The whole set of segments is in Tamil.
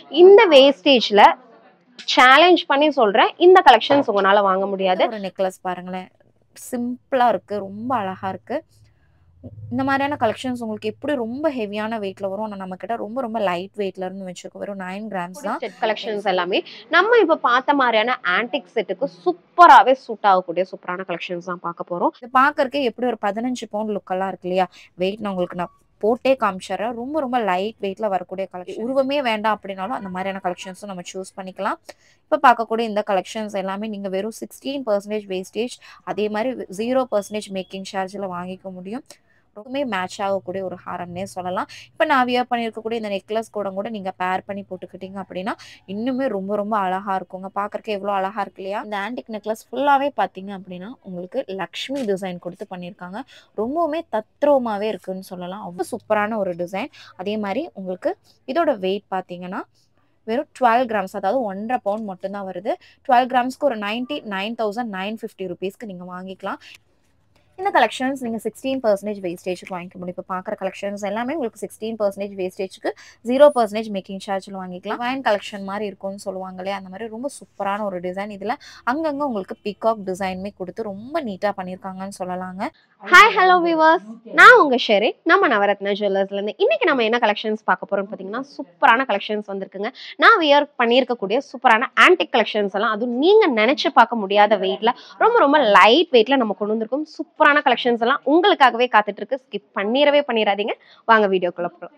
இந்த வேஸ்டேஜ்ல சேலஞ்ச் பண்ணி சொல்றேன், இந்த கலெக்ஷன்ஸ் உங்களால வாங்க முடியாது. ஒரு நெக்லஸ் பாருங்களேன், சிம்பிளா இருக்கு, ரொம்ப அழகா இருக்கு. இந்த மாதிரியான கலெக்ஷன்ஸ் உங்களுக்கு எப்படி ரொம்ப ஹெவியான வெயிட்ல வரும், ஆனா நம்ம கிட்ட ரொம்ப ரொம்ப லைட் வெயிட்ல இருந்து வச்சிருக்கோம். வெறும் 9 கிராம்ஸ் தான். செட் கலெக்ஷன்ஸ் எல்லாமே நம்ம இப்ப பார்த்த மாதிரியான ஆன்டிக் செட்டுக்கு சூப்பராவே சூட் ஆகக்கூடிய சூப்பரான கலெக்ஷன்ஸ் தான் பார்க்க போறோம். இது பார்க்கறதுக்கே எப்படி ஒரு 15 பவுண்ட் லுக் எல்லாம் இருக்கு இல்லையா? வெயிட் நான் உங்களுக்கு போட்டே காமிச்சிடுறேன். ரொம்ப ரொம்ப லைட் வெயிட்ல வரக்கூடிய கலெக்ஷன். உருவமே வேண்டாம் அப்படின்னாலும் அந்த மாதிரியான கலெக்ஷன்ஸும் நம்ம சூஸ் பண்ணிக்கலாம். இப்போ பார்க்கக்கூடிய இந்த கலெக்ஷன்ஸ் எல்லாமே நீங்கள் வெறும் 16% வேஸ்டேஜ், அதே மாதிரி 0% மேக்கிங் சார்ஜில் வாங்கிக்க முடியும். ரொம்பவே மேட்ச் ஆகக்கூடிய ஒரு ஹாரம்னே சொல்லலாம். இப்போ நான் வியர் பண்ணியிருக்கக்கூடிய இந்த நெக்லஸ் கூட நீங்கள் பேர் பண்ணி போட்டுக்கிட்டீங்க அப்படின்னா இன்னுமே ரொம்ப ரொம்ப அழகா இருக்குங்க. பார்க்கறதுக்கு எவ்வளோ அழகா இருக்கு இல்லையா? இந்த ஆன்டிக் நெக்லஸ் ஃபுல்லாகவே பார்த்தீங்க அப்படின்னா உங்களுக்கு லக்ஷ்மி டிசைன் கொடுத்து பண்ணியிருக்காங்க. ரொம்பவுமே தத்ரூபமாகவே இருக்குன்னு சொல்லலாம். அவ்வளோ சூப்பரான ஒரு டிசைன். அதே மாதிரி உங்களுக்கு இதோட வெயிட் பார்த்தீங்கன்னா வெறும் 12 கிராம்ஸ், அதாவது 1.5 பவுண்ட் மட்டும்தான் வருது. 12 கிராம்ஸ்க்கு ஒரு 99,950 ருபீஸ்க்கு நீங்கள் வாங்கிக்கலாம். இந்த கலெக்ஷன்ஸ் நீங்கள் 16% வேஸ்டேஜுக்கு வாங்கிக்க முடியும். இப்போ பார்க்குற கலெக்ஷன்ஸ் எல்லாமே உங்களுக்கு 16% வேஸ்டேஜுக்கு 0% மேக்கிங் சார்ஜில் வாங்கிக்கலாம். வைன் கலெக்ஷன் மாதிரி இருக்கும்னு சொல்லுவாங்க இல்லையா? அந்த மாதிரி ரொம்ப சூப்பரான ஒரு டிசைன். இதில் அங்கங்கே உங்களுக்கு பீகாக் டிசைனுமே கொடுத்து ரொம்ப நீட்டாக பண்ணியிருக்காங்கன்னு சொல்லலாங்க. ஹாய் ஹலோ வியூவர்ஸ், நான் உங்க ஷெரி, நம்ம நவரத்னா ஜுவல்லர்ஸ்ல இருந்து. இன்னைக்கு நம்ம என்ன கலெக்ஷன்ஸ் பார்க்க போறோம்னு பார்த்தீங்கன்னா, சூப்பரான கலெக்ஷன்ஸ் வந்திருக்குங்க. நான் வியர் பண்ணியிருக்கக்கூடிய சூப்பரான ஆன்டிக் கலெக்ஷன்ஸ் எல்லாம், அதுவும் நீங்க நினைச்சு பார்க்க முடியாத வெயிட்ல, ரொம்ப ரொம்ப லைட் வெயிட்ல நம்ம கொண்டு வந்திருக்கோம். சூப்பரான கலெக்ஷன்ஸ் எல்லாம் உங்களுக்காகவே காத்துட்டு இருக்கு. ஸ்கிப் பண்ணிடாதீங்க. வாங்க வீடியோக்குள்ள போறோம்.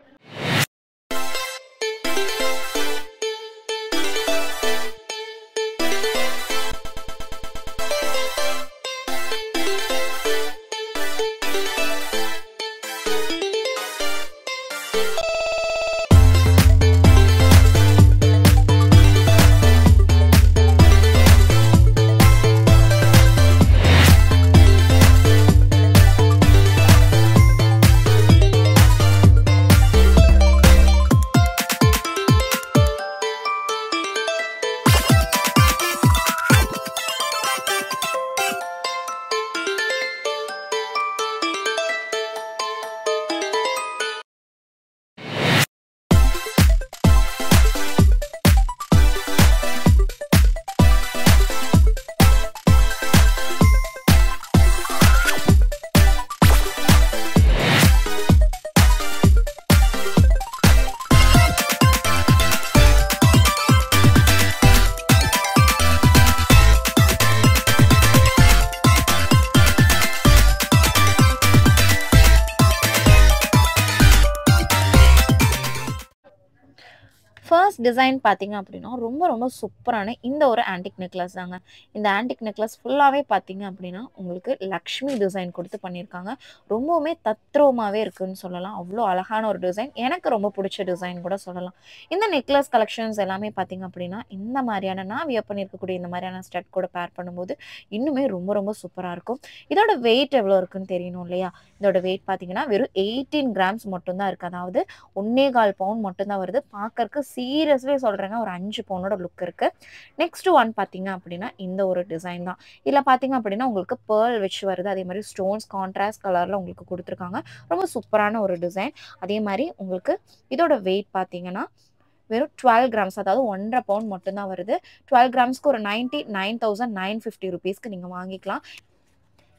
ஃபர்ஸ்ட் டிசைன் பார்த்தீங்க அப்படின்னா ரொம்ப ரொம்ப சூப்பரான இந்த ஒரு ஆன்டிக் நெக்லஸ் தாங்க. இந்த ஆன்டிக் நெக்லஸ் ஃபுல்லாகவே பார்த்தீங்க அப்படின்னா உங்களுக்கு லக்ஷ்மி டிசைன் கொடுத்து பண்ணியிருக்காங்க. ரொம்பவுமே தத்ரூபமாகவே இருக்குன்னு சொல்லலாம். அவ்வளோ அழகான ஒரு டிசைன். எனக்கு ரொம்ப பிடிச்ச டிசைன் கூட சொல்லலாம். இந்த நெக்லஸ் கலெக்ஷன்ஸ் எல்லாமே பார்த்தீங்க அப்படின்னா இந்த மாதிரியான நான் வியர் பண்ணியிருக்கக்கூடிய இந்த மாதிரியான ஸ்டட் கூட பேர் பண்ணும்போது இன்னுமே ரொம்ப ரொம்ப சூப்பராக இருக்கும். இதோட வெயிட் எவ்வளோ இருக்குன்னு தெரியணும் இல்லையா? இதோட வெயிட் பார்த்தீங்கன்னா வெறும் 18 கிராம்ஸ் மட்டும்தான் இருக்குது. அதாவது 1.25 பவுண்ட் மட்டும்தான் வருது. பார்க்கறக்கு சீரியஸ்லி சொல்கிறேங்க, ஒரு 5 பவுனோட லுக் இருக்குது. நெக்ஸ்ட் ஒன் பார்த்தீங்க அப்படின்னா இந்த ஒரு டிசைன் தான். இதில் பார்த்தீங்க அப்படின்னா உங்களுக்கு பேர்ல் வச்சு வருது. அதே மாதிரி ஸ்டோன்ஸ் கான்ட்ராஸ்ட் கலரில் உங்களுக்கு கொடுத்துருக்காங்க. ரொம்ப சூப்பரான ஒரு டிசைன். அதே மாதிரி உங்களுக்கு இதோட வெயிட் பார்த்தீங்கன்னா வெறும் 12 கிராம்ஸ், அதாவது 1.5 பவுண்ட் மட்டும்தான் வருது. 12 கிராம்ஸ்க்கு ஒரு 99,950 ருபீஸ்க்கு நீங்கள் வாங்கிக்கலாம்.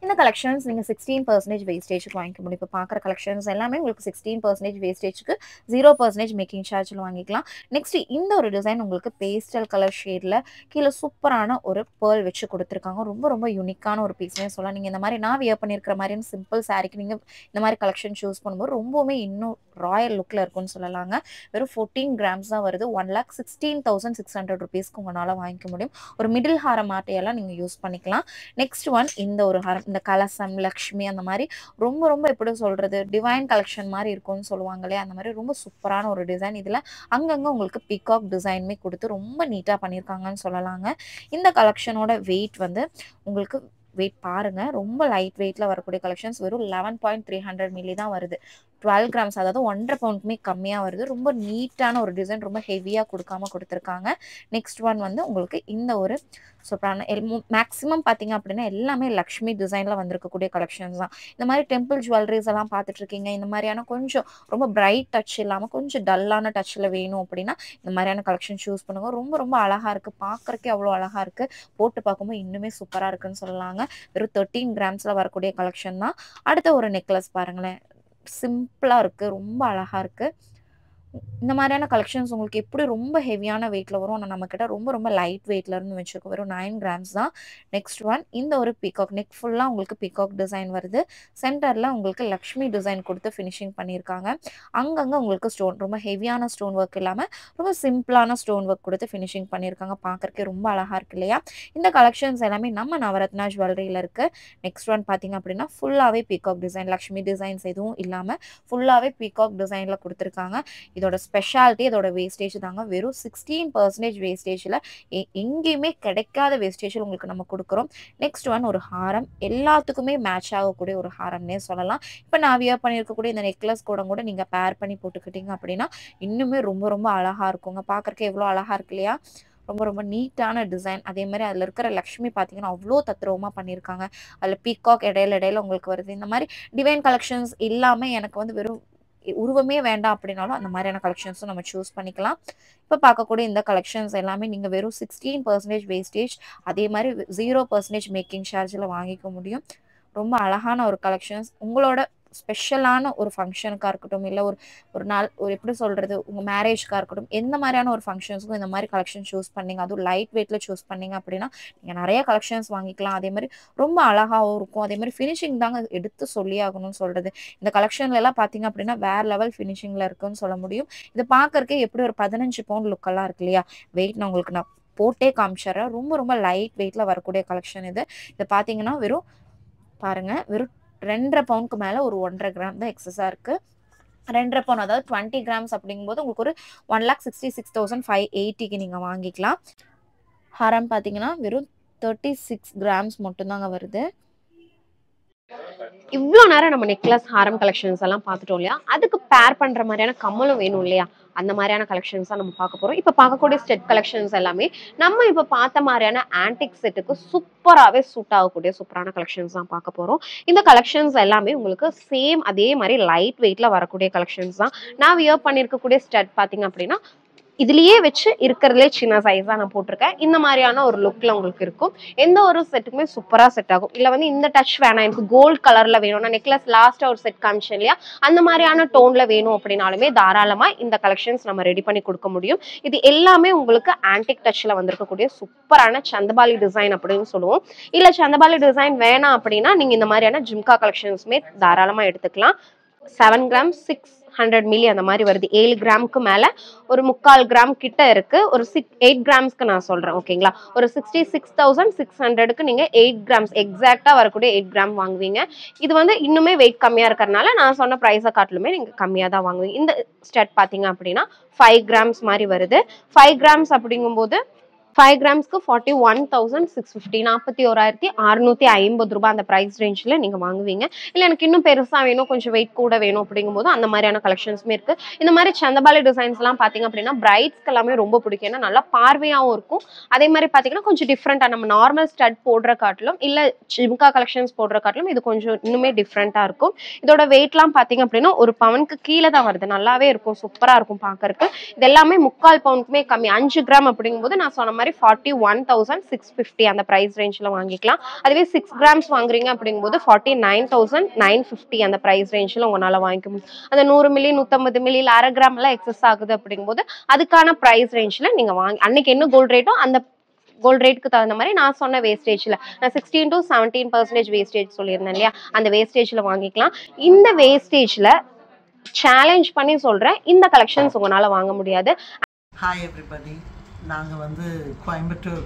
இந்த கலெக்ஷன்ஸ் நீங்கள் 16% வேஸ்டேஜுக்கு வாங்கிக்க முடியும். இப்போ பார்க்குற கலெக்ஷன்ஸ் எல்லாமே உங்களுக்கு 16% வேஸ்டேஜுக்கு 0% மேக்கிங் சார்ஜில் வாங்கிக்கலாம். நெக்ஸ்ட் இந்த ஒரு டிசைன் உங்களுக்கு பேஸ்டல் கலர் ஷேடில் கீழே சூப்பரான ஒரு பேர்ல் வச்சு கொடுத்துருக்காங்க. ரொம்ப ரொம்ப யூனிக்கான ஒரு பீஸ்னே சொல்லலாம். நீங்கள் இந்த மாதிரி நான் வியர் பண்ணியிருக்கிற மாதிரியான சிம்பிள் சாரிக்கு நீங்கள் இந்த மாதிரி கலெக்ஷன் சூஸ் பண்ணும்போது ரொம்பவுமே இன்னும் ராயல் லுக்கில் இருக்கும்னு சொல்லலாங்க. வெறும் 14 கிராம்ஸ் தான் வருது. 1,16,600 ருபீஸ்க்கு உங்களால் வாங்கிக்க முடியும். ஒரு மிடில் ஹாரம் மாட்டையெல்லாம் நீங்கள் யூஸ் பண்ணிக்கலாம். நெக்ஸ்ட் ஒன் இந்த ஒரு ஹாரம், இந்த கலசம் லக்ஷ்மி அந்த மாதிரி ரொம்ப ரொம்ப எப்படி சொல்றது, டிவைன் கலெக்ஷன் மாதிரி இருக்கும்னு சொல்லுவாங்க இல்லையா? அந்த மாதிரி ரொம்ப சூப்பரான ஒரு டிசைன். இதில் அங்கங்கே உங்களுக்கு பீகாக் டிசைனுமே கொடுத்து ரொம்ப நீட்டாக பண்ணியிருக்காங்கன்னு சொல்லலாங்க. இந்த கலெக்ஷனோட வெயிட் வந்து உங்களுக்கு வெயிட் பாருங்க, ரொம்ப லைட் வெயிட்ல வரக்கூடிய கலெக்ஷன்ஸ் வெறும் 11.300 மில்லி தான் வருது. 12 கிராம்ஸ், அதாவது 1.5 பவுண்டுக்குமே கம்மியாக வருது. ரொம்ப நீட்டான ஒரு டிசைன், ரொம்ப ஹெவியாக கொடுக்காம கொடுத்துருக்காங்க. நெக்ஸ்ட் ஒன் வந்து உங்களுக்கு இந்த ஒரு சூப்பரான மேக்ஸிமம் பார்த்தீங்க அப்படின்னா எல்லாமே லக்ஷ்மி டிசைனில் வந்திருக்கக்கூடிய கலெக்ஷன்ஸ் தான். இந்த மாதிரி டெம்பிள் ஜுவல்லரிஸ் எல்லாம் பார்த்துட்டு இருக்கீங்க, இந்த மாதிரியான கொஞ்சம் ரொம்ப பிரைட் டச் இல்லாமல் கொஞ்சம் டல்லான டச்சில் வேணும் அப்படின்னா இந்த மாதிரியான கலெக்ஷன் சூஸ் பண்ணுங்க. ரொம்ப ரொம்ப அழகாக இருக்குது, பார்க்குறக்கே அவ்வளோ அழகாக இருக்குது, போட்டு பார்க்கும்போது இன்னுமே சூப்பராக இருக்குன்னு சொல்லலாங்க. வெறும் 13 கிராம்ஸில் வரக்கூடிய கலெக்ஷன் தான். அடுத்த ஒரு நெக்லஸ் பாருங்களேன், சிம்பிளாக இருக்குது, ரொம்ப அழகாக இருக்குது. இந்த மாதிரியான கலெக்ஷன்ஸ் உங்களுக்கு எப்படி ரொம்ப ஹெவியான வெயிட்டில் வரும், ஆனால் நம்மக்கிட்ட ரொம்ப ரொம்ப லைட் வெயிட்ல இருந்து வச்சுருக்கோம். வெறும் 9 கிராம்ஸ் தான். நெக்ஸ்ட் ஒன் இந்த ஒரு பீகாக், நெக் ஃபுல்லாக உங்களுக்கு பீகாக் டிசைன் வருது. சென்டரில் உங்களுக்கு லக்ஷ்மி டிசைன் கொடுத்து ஃபினிஷிங் பண்ணியிருக்காங்க. அங்கங்கே உங்களுக்கு ஸ்டோன், ரொம்ப ஹெவியான ஸ்டோன் ஒர்க் இல்லாமல் ரொம்ப சிம்பிளான ஸ்டோன் ஒர்க் கொடுத்து ஃபினிஷிங் பண்ணியிருக்காங்க. பார்க்குறக்கே ரொம்ப அழகாக இருக்கு இல்லையா? இந்த கலெக்ஷன்ஸ் எல்லாமே நம்ம நவரத்னா ஜுவல்லரியில் இருக்குது. நெக்ஸ்ட் ஒன் பார்த்தீங்க அப்படின்னா ஃபுல்லாகவே பீகாக் டிசைன், லக்ஷ்மி டிசைன்ஸ் எதுவும் இல்லாமல் ஃபுல்லாகவே பீகாக் டிசைனில் கொடுத்துருக்காங்க. இதோட ஸ்பெஷாலிட்டி இதோட வேஸ்டேஜ் தாங்க. வெறும் 16% வேஸ்டேஜில் எங்கேயுமே கிடைக்காத வேஸ்டேஜில் உங்களுக்கு நம்ம கொடுக்குறோம். நெக்ஸ்ட் ஒன் ஒரு ஹாரம், எல்லாத்துக்குமே மேட்ச் ஆகக்கூடிய ஒரு ஹாரம்னே சொல்லலாம். இப்போ நான் வியர் பண்ணியிருக்கக்கூடிய இந்த நெக்லஸ் கூட நீங்கள் பேர் பண்ணி போட்டுக்கிட்டீங்க அப்படின்னா இன்னுமே ரொம்ப ரொம்ப அழகாக இருக்குங்க. பார்க்குறக்கு எவ்வளோ அழகாக இருக்கு இல்லையா? ரொம்ப ரொம்ப நீட்டான டிசைன். அதே மாதிரி அதில் இருக்கிற லக்ஷ்மி பார்த்தீங்கன்னா அவ்வளோ தத்ரூபமாக பண்ணியிருக்காங்க. அதில் பீகாக் இடையில உங்களுக்கு வருது. இந்த மாதிரி டிவைன் கலெக்ஷன்ஸ் இல்லாமல் எனக்கு வந்து வெறும் உருவமே வேண்டாம் அப்படின்னாலும் அந்த மாதிரியான கலெக்ஷன்ஸும் நம்ம சூஸ் பண்ணிக்கலாம். இப்போ பார்க்கக்கூடிய இந்த கலெக்ஷன்ஸ் எல்லாமே நீங்கள் வெறும் 16% வேஸ்டேஜ், அதே மாதிரி 0% மேக்கிங் சார்ஜில் வாங்கிக்க முடியும். ரொம்ப அழகான ஒரு கலெக்ஷன்ஸ். உங்களோட ஸ்பெஷலான ஒரு ஃபங்க்ஷனுக்காக இருக்கட்டும், இல்லை ஒரு நாள் ஒரு எப்படி சொல்கிறது, உங்கள் மேரேஜ்க்காக இருக்கட்டும், எந்த மாதிரியான ஒரு ஃபங்க்ஷன்ஸுக்கும் இந்த மாதிரி கலெக்ஷன் சூஸ் பண்ணிங்க, அதுவும் லைட் வெயிட்டில் சூஸ் பண்ணிங்க அப்படின்னா நீங்கள் நிறைய கலெக்ஷன்ஸ் வாங்கிக்கலாம். அதே மாதிரி ரொம்ப அழகாகவும் இருக்கும். அதே மாதிரி ஃபினிஷிங் தாங்க எடுத்து சொல்லி ஆகணும்னு சொல்கிறது. இந்த கலெக்ஷன்லாம் பார்த்தீங்க அப்படின்னா வேறு லெவல் ஃபினிஷிங்கில் இருக்குன்னு சொல்ல முடியும். இது பார்க்குறக்கே எப்படி ஒரு 15 பவுண்ட் லுக்கெல்லாம் இருக்கு இல்லையா? வெயிட் நான் உங்களுக்கு நான் போட்டே காமிச்சிட்றேன். ரொம்ப ரொம்ப லைட் வெயிட்டில் வரக்கூடிய கலெக்ஷன் இது. இதை பார்த்தீங்கன்னா வெறும் பாருங்கள், வெறும் 2.5 பவுண்டுக்கு மேலே ஒரு 1.5 கிராம் தான் எக்ஸஸாக இருக்குது. 2.5 பவுண்ட் அதாவது 20 கிராம்ஸ் அப்படிங்கும்போது உங்களுக்கு ஒரு 1,66,580க்கு நீங்கள் வாங்கிக்கலாம். ஹாரம் பார்த்தீங்கன்னா வெறும் 36 கிராம்ஸ் மட்டும்தாங்க வருது. இவ்வளோ நேரம் நம்ம நெக்லஸ் ஹாரம் கலெக்ஷன்ஸ் எல்லாம் பார்த்துட்டோம் இல்லையா? அதுக்கு பேர் பண்ற மாதிரியான கம்மலும் வேணும் இல்லையா? அந்த மாதிரியான கலெக்ஷன்ஸ் தான் நம்ம பார்க்க போறோம். இப்போ பார்க்கக்கூடிய செட் கலெக்ஷன்ஸ் எல்லாமே நம்ம இப்போ பார்த்த மாதிரியான ஆன்டிக் செட்டுக்கு சூப்பராகவே சூட் ஆகக்கூடிய சூப்பரான கலெக்ஷன்ஸ் தான் பார்க்க போறோம். இந்த கலெக்ஷன்ஸ் எல்லாமே உங்களுக்கு சேம் அதே மாதிரி லைட் வெயிட்ல வரக்கூடிய கலெக்ஷன்ஸ் தான். நான் வியர் பண்ணியிருக்கக்கூடிய ஸ்டட் பார்த்தீங்க அப்படின்னா இதுலயே வச்சு இருக்கிறதுலே சின்ன சைஸா நான் போட்டிருக்கேன். இந்த மாதிரியான ஒரு லுக்ல உங்களுக்கு இருக்கும். எந்த ஒரு செட்டுக்குமே சூப்பரா செட் ஆகும். இல்ல வந்து இந்த டச் வேணாம், எனக்கு கோல்ட் கலர்ல வேணும், நான் நெக்லஸ் லாஸ்டா ஒரு செட் காமிச்சேன் இல்லையா, அந்த மாதிரியான டோன்ல வேணும் அப்படின்னாலுமே தாராளமா இந்த கலெக்ஷன்ஸ் நம்ம ரெடி பண்ணி கொடுக்க முடியும். இது எல்லாமே உங்களுக்கு ஆன்டிக் டச்ல வந்திருக்கக்கூடிய சூப்பரான சந்தபாலி டிசைன் அப்படின்னு சொல்லுவோம். இல்ல சந்தபாலி டிசைன் வேணாம் அப்படின்னா நீங்க இந்த மாதிரியான ஜிம்கா கலெக்ஷன்ஸ்மே தாராளமா எடுத்துக்கலாம். 7 கிராம் 600 மில்லி அந்த மாதிரி வருது. 7 கிராமுக்கு மேல ஒரு 3/4 கிராம் கிட்ட இருக்கு. ஒரு 8 கிராம்ஸ்க்கு நான் சொல்றேன் ஓகேங்களா. ஒரு 66,600க்கு நீங்க 8 கிராம்ஸ் எக்ஸாக்டா வரக்கூடிய 8 கிராம் வாங்குவீங்க. இது வந்து இன்னுமே வெயிட் கம்மியா இருக்கிறதுனால நான் சொன்ன பிரைஸை காட்டிலுமே நீங்க கம்மியா தான் வாங்குவீங்க. இந்த ஸ்டட் பாத்தீங்க அப்படின்னா 5 கிராம்ஸ் மாதிரி வருது. 5 கிராம்ஸ் அப்படிங்கும்போது 5 கிராம்ஸ்க்கு 41,650 41,650 ரூபாய் அந்த பிரைஸ் ரேஞ்சில் நீங்க வாங்குவீங்க. இல்லை எனக்கு இன்னும் பெருசா வேணும், கொஞ்சம் வெயிட் கூட வேணும் அப்படிங்கும்போது அந்த மாதிரியான கலெக்ஷன்ஸுமே இருக்கு. இந்த மாதிரி சந்தபாலி டிசைன்ஸ் எல்லாம் பாத்தீங்க அப்படின்னா பிரைட்ஸ்க்கு எல்லாமே ரொம்ப பிடிக்கும். ஏன்னா நல்லா பார்வையாகவும் இருக்கும். அதே மாதிரி பாத்தீங்கன்னா கொஞ்சம் டிஃப்ரெண்டா நம்ம நார்மல் ஸ்டட் போடுற காட்டிலும் இல்ல ஜிம்கா கலெக்ஷன்ஸ் போடுற காட்டிலும் இது கொஞ்சம் இன்னுமே டிஃப்ரெண்டா இருக்கும். இதோட வெயிட்லாம் பாத்தீங்க அப்படின்னா ஒரு பவுனுக்கு கீழே தான் வருது. நல்லாவே இருக்கும், சூப்பரா இருக்கும் பாக்குறதுக்கு. இது எல்லாமே 3/4 பவுனுக்குமே கம்மி. 5 கிராம் அப்படிங்கும்போது நான் சொன்ன மாதிரி 41,650 அந்த பிரைஸ் ரேஞ்சில் வாங்கிக்கலாம். அதுவே 6 கிராம்ஸ் வாங்குறீங்க அப்படிங்கும்போது 49,950 அந்த பிரைஸ் ரேஞ்சில் உங்களால வாங்கிக்க முடியும். அந்த 100 மில்லி 150 மில்லி 1/2 கிராம் எல்லாம் எக்ஸஸ் ஆகுது அப்படிங்கும்போது அதுக்கான பிரைஸ் ரேஞ்சில் நீங்க வாங்கி அன்னைக்கு என்ன கோல்ட் ரேட்டோ அந்த கோல்ட் ரேட்டுக்கு தகுந்த மாதிரி நான் சொன்ன வேஸ்டேஜ்ல நான் 16 to 17% வேஸ்டேஜ் சொல்லியிருந்தேன் இல்லையா, அந்த வேஸ்டேஜ்ல வாங்கிக்கலாம். இந்த வேஸ்டேஜ்ல சேலஞ்ச் பண்ணி சொல்றேன், இந்த கலெக்ஷன்ஸ் உங்களால வாங்க முடியாது. ஹாய் எவ்ரிபடி, நாங்கள் வந்து கோயம்புத்தூர்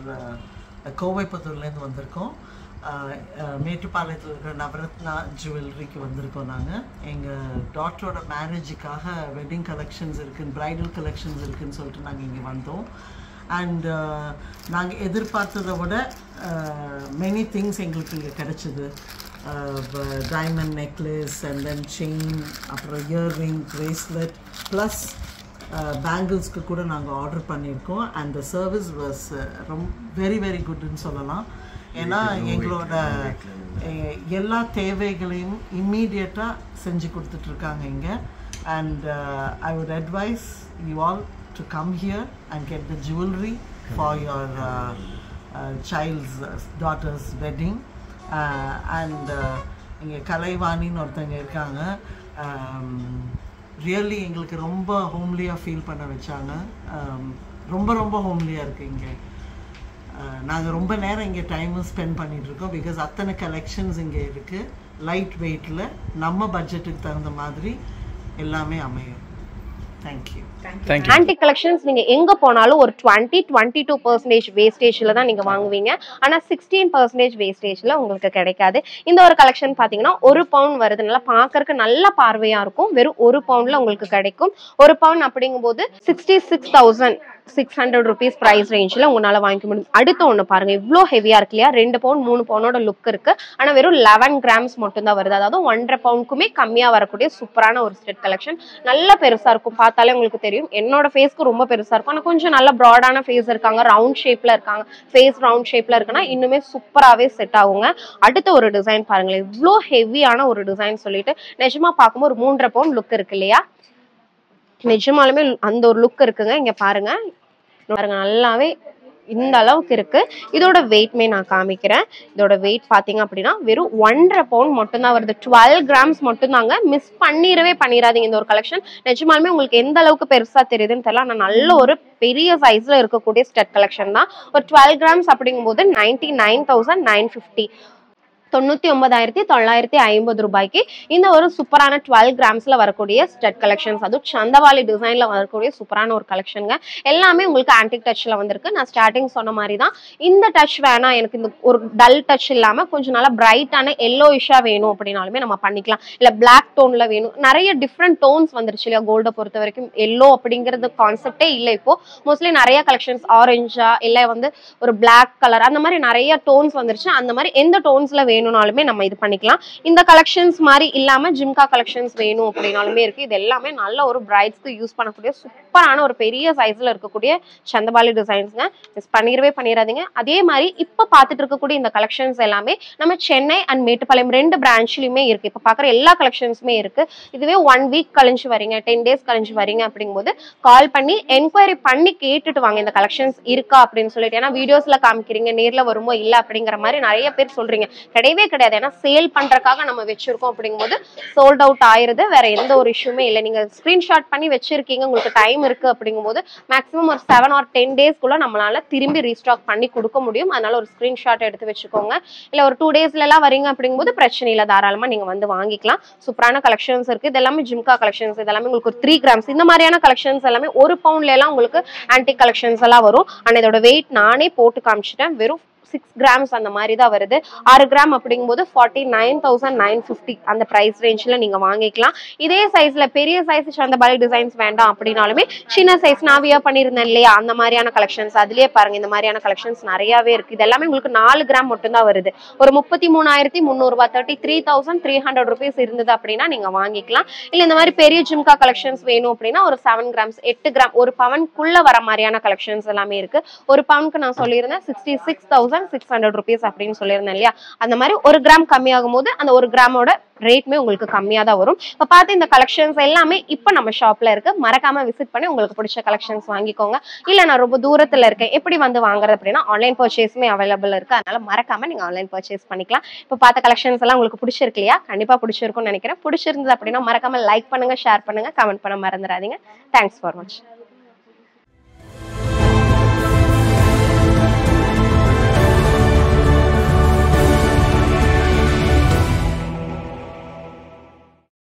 கோவைப்புத்தூர்லேருந்து வந்திருக்கோம். மேட்டுப்பாளையத்தில் இருக்கிற நவரத்னா ஜுவல்லரிக்கு வந்திருக்கோம். நாங்கள் எங்கள் டாட்டரோட மேரேஜுக்காக வெட்டிங் கலெக்ஷன்ஸ் இருக்குது, ப்ரைடல் கலெக்ஷன்ஸ் இருக்குதுன்னு சொல்லிட்டு நாங்கள் இங்கே வந்தோம். அண்ட் நாங்கள் எதிர்பார்த்ததை விட மெனி திங்ஸ் எங்களுக்கு இங்கே கிடச்சிது. Diamond necklace and then chain, அப்புறம் இயர்ரிங், பிரேஸ்லெட் ப்ளஸ் பேங்கிள்ஸ்க்கு கூட நாங்கள் ஆர்டர் பண்ணியிருக்கோம். அண்ட் த சர்வீஸ் வாஸ் ரொம்ப வெரி வெரி குட்னு சொல்லலாம். ஏன்னா எங்களோட எல்லா தேவைகளையும் இம்மீடியட்டாக செஞ்சு கொடுத்துட்ருக்காங்க இங்கே. And I would advice you all to come here and get the jewellery for your child's daughter's wedding. And இங்கே கலைவாணின்னு ஒருத்தங்க இருக்காங்க. ரியலி எங்களுக்கு ரொம்ப ஹோம்லியாக ஃபீல் பண்ண வச்சாங்க. ரொம்ப ரொம்ப ஹோம்லியாக இருக்குது இங்கே. நாங்கள் ரொம்ப நேரம் இங்கே டைமும் ஸ்பெண்ட் பண்ணிகிட்ருக்கோம். பிகாஸ் அத்தனை கலெக்ஷன்ஸ் இங்கே இருக்குது. லைட் வெயிட்டில் நம்ம பட்ஜெட்டுக்கு தகுந்த மாதிரி எல்லாமே அமையும். தேங்க்யூ. ஆன்டிக் கலெக்ஷன்ஸ் நீங்க எங்க போனாலும் ஒரு 22% வேஸ்டேஜ்ல தான் நீங்க வாங்குவீங்க. ஆனா 16% வேஸ்டேஜ்ல உங்களுக்கு கிடைக்காது. இந்த ஒரு கலெக்ஷன் பாத்தீங்கன்னா 1 பவுன் வருது. நல்லா பாக்குறதுக்கு நல்ல பார்வையா இருக்கும். வெறும் 1 பவுன்ல உங்களுக்கு கிடைக்கும். 1 பவுன் அப்படிங்கும்போது 66,600 rupees பிரைஸ் ரேஞ்சில் உங்களால வாங்கிக்க முடியும். அடுத்த ஒன்று பாருங்க, இவ்வளோ ஹெவியா இருக்கு இல்லையா? 2 பவுன் 3 பவுனோட லுக் இருக்கு. ஆனா வெறும் 11 கிராம்ஸ் மட்டும் தான் வருது. அதாவது 1.5 பவுனுக்குமே கம்மியா வரக்கூடிய சூப்பரான ஒரு ஸ்டெட் கலெக்ஷன். நல்ல பெருசா இருக்கும், பார்த்தாலே உங்களுக்கு தெரியும். என்னோட ஃபேஸ்க்கு ரொம்ப பெருசா இருக்கும். ஆனா கொஞ்சம் நல்ல ப்ராடான ஃபேஸ் இருக்காங்க, ரவுண்ட் ஷேப்ல இருக்காங்க, ஃபேஸ் ரவுண்ட் ஷேப்ல இருக்குன்னா இன்னுமே சூப்பராகவே செட் ஆகுங்க. அடுத்த ஒரு டிசைன் பாருங்களேன், இவ்வளோ ஹெவியான ஒரு டிசைன் சொல்லிட்டு நிஜமா பார்க்கும்போது ஒரு 3.5 பவுன் லுக் இருக்கு இல்லையா? நிஜமாலுமே அந்த ஒரு லுக் இருக்குங்க. இங்க பாருங்க, பாருங்க நல்லாவே இந்த அளவுக்கு இருக்கு. இதோட வெயிட்மே நான் காமிக்கிறேன். இதோட வெயிட் பாத்தீங்க அப்படின்னா வெறும் 1.5 பவுன் மட்டும் தான் வருது. 12 கிராம்ஸ் மட்டும் தாங்க. மிஸ் பண்ணிடாதீங்க இந்த ஒரு கலெக்ஷன். நிஜமாலுமே உங்களுக்கு எந்த அளவுக்கு பெருசா தெரியுதுன்னு தெரியல. ஆனா நல்ல ஒரு பெரிய சைஸ்ல இருக்கக்கூடிய ஸ்டட் கலெக்ஷன் தான். ஒரு 12 கிராம்ஸ் அப்படிங்கும்போது 99,950, 99,950 ரூபாய்க்கு இந்த ஒரு சூப்பரான 12 கிராம்ஸ்ல வரக்கூடிய ஸ்டட் கலெக்ஷன்ஸ். அதுவும் சந்தவாலி டிசைன்ல வரக்கூடிய சூப்பரான ஒரு கலெக்ஷனுங்க. எல்லாமே உங்களுக்கு ஆன்டிக் டச்ல வந்திருக்கு. நான் ஸ்டார்டிங் சொன்ன மாதிரி தான், இந்த டச் வேணாம் எனக்கு, இந்த ஒரு டல் டச் இல்லாம கொஞ்சம் நல்லா பிரைட்டான எல்லோயிஷா வேணும் அப்படின்னாலுமே நம்ம பண்ணிக்கலாம். இல்ல பிளாக் டோன்ல வேணும், நிறைய டிஃப்ரெண்ட் டோன்ஸ் வந்துருச்சு இல்லையா? கோல்டை பொறுத்த வரைக்கும் எல்லோ அப்படிங்கிறது கான்செப்டே இல்லை இப்போ. மோஸ்ட்லி நிறைய கலெக்ஷன்ஸ் ஆரஞ்சா இல்ல வந்து ஒரு பிளாக் கலர் அந்த மாதிரி நிறைய டோன்ஸ் வந்துருச்சு. அந்த மாதிரி எந்த டோன்ஸ்ல வேணும்னாலுமே நம்ம இது பண்ணிக்கலாம். இந்த கலெக்ஷன்ஸ் மாதிரி இல்லாம ஜிம்கா கலெக்ஷன்ஸ் வேணும் அப்படின்னாலுமே இருக்கு. இது எல்லாமே நல்ல ஒரு பிரைட்ஸ்க்கு யூஸ் பண்ணக்கூடிய சூப்பரான ஒரு பெரிய சைஸ்ல இருக்கக்கூடிய சந்தபாலி டிசைன்ஸ்ங்க. மிஸ் பண்ணிடாதீங்க. அதே மாதிரி இப்ப பாத்துட்டு இருக்கக்கூடிய இந்த கலெக்ஷன்ஸ் எல்லாமே நம்ம சென்னை அண்ட் மேட்டுப்பாளையம் 2 பிரான்ச்லயுமே இருக்கு. இப்ப பாக்குற எல்லா கலெக்ஷன்ஸுமே இருக்கு. இதுவே 1 வீக் கழிஞ்சு வரீங்க, 10 டேஸ் கழிஞ்சு வரீங்க அப்படிங்கும்போது கால் பண்ணி என்கொயரி பண்ணி கேட்டுட்டு வாங்க இந்த கலெக்ஷன்ஸ் இருக்கா அப்படின்னு சொல்லிட்டு. ஏன்னா வீடியோஸ்ல காமிக்கிறீங்க, நேர்ல வருமோ இல்ல அப்படிங்கிற மாதிரி நிறைய பேர் சொல்றீங்க. கிடையவே கிடையாது. ஏன்னா சேல் பண்றதுக்காக நம்ம வச்சிருக்கோம் அப்படிங்கும்போது சோல்ட் அவுட் ஆயிருது. வேற எந்த ஒரு இஷ்யூமே இல்லை. நீங்க ஸ்கிரீன்ஷாட் பண்ணி வச்சிருக்கீங்க, உங்களுக்கு டைம் இருக்கு அப்படிங்கும்போது மேக்ஸிமம் ஒரு 7 or 10 டேஸ்க்குள்ள நம்மளால திரும்பி ரீஸ்டாக் பண்ணி கொடுக்க முடியும். அதனால ஒரு ஸ்கிரீன்ஷாட் எடுத்து வச்சுக்கோங்க. இல்ல ஒரு 2 டேஸ்ல எல்லாம் வரீங்க அப்படிங்கும்போது பிரச்சனை இல்லை, தாராளமா நீங்க வந்து வாங்கிக்கலாம். சூப்பரான கலெக்ஷன்ஸ் இருக்கு. இது எல்லாமே ஜிம்கா கலெக்ஷன்ஸ். இது எல்லாமே உங்களுக்கு 3 கிராம்ஸ் இந்த மாதிரியான கலெக்ஷன்ஸ் எல்லாமே 1 பவுண்ட்ல எல்லாம் உங்களுக்கு ஆன்டிக் கலெக்ஷன்ஸ் எல்லாம் வரும். ஆனா இதோட வெயிட் நானே போட்டு காமிச்சிட்டேன். வெறும் 6 கிராம்ஸ் அந்த மாதிரி தான் வருது. 6 கிராம் அப்படிங்கும்போது 49,950 அந்த பிரைஸ் ரேஞ்ச்ல நீங்க வாங்கிக்கலாம். இதே சைஸ்ல பெரிய சைஸ் சந்தபாலி டிசைன்ஸ் வேண்டாம் அப்படின்னாலுமே சின்ன சைஸ் நான் வியர் பண்ணியிருந்தேன் இல்லையா, அந்த மாதிரியான கலெக்ஷன்ஸ் அதுலயே பாருங்க. இந்த மாதிரியான கலெக்ஷன்ஸ் நிறையவே இருக்கு. இது எல்லாமே உங்களுக்கு 4 கிராம் மட்டும் தான் வருது. ஒரு 33,300 ரூபாய், 33,300 rupees இருந்தது அப்படின்னா நீங்க வாங்கிக்கலாம். இல்ல இந்த மாதிரி பெரிய ஜிம்கா கலெக்ஷன்ஸ் வேணும் அப்படின்னா ஒரு 7 கிராம்ஸ் 8 கிராம் 1 பவுனுக்குள்ள வர மாதிரியான கலெக்ஷன்ஸ் எல்லாமே இருக்கு. 1 பவுனுக்கு நான் சொல்லியிருந்தேன் 66,600 rupees அப்படின்னு சொல்லியிருந்தேன் இல்லையா? அந்த மாதிரி 1 கிராம் கம்மியாகும் போது அந்த 1 கிராமோட ரேட்மே உங்களுக்கு கம்மியா தான் வரும். இப்ப பார்த்து இந்த கலெக்ஷன்ஸ் எல்லாமே இப்ப நம்ம ஷாப்ல இருக்கு. மறக்காம விசிட் பண்ணி உங்களுக்கு பிடிச்ச கலெக்ஷன்ஸ் வாங்கிக்கோங்க. இல்ல நான் ரொம்ப தூரத்துல இருக்கேன், எப்படி வந்து வாங்குறது அப்படின்னா ஆன்லைன் பர்ச்சேஸ்மே அவைலபிள் இருக்கு. அதனால மறக்காம நீங்க ஆன்லைன் பர்ச்சேஸ் பண்ணிக்கலாம். இப்ப பார்த்த கலெக்ஷன்ஸ் எல்லாம் உங்களுக்கு பிடிச்சிருக்கு இல்லையா? கண்டிப்பா பிடிச்சிருக்கும்னு நினைக்கிறேன். பிடிச்சிருந்தது அப்படின்னா மறக்காம லைக் பண்ணுங்க, ஷேர் பண்ணுங்க, கமெண்ட் பண்ண மறந்துடாதீங்க. தேங்க்ஸ் ஃபார் வாட்சிங்.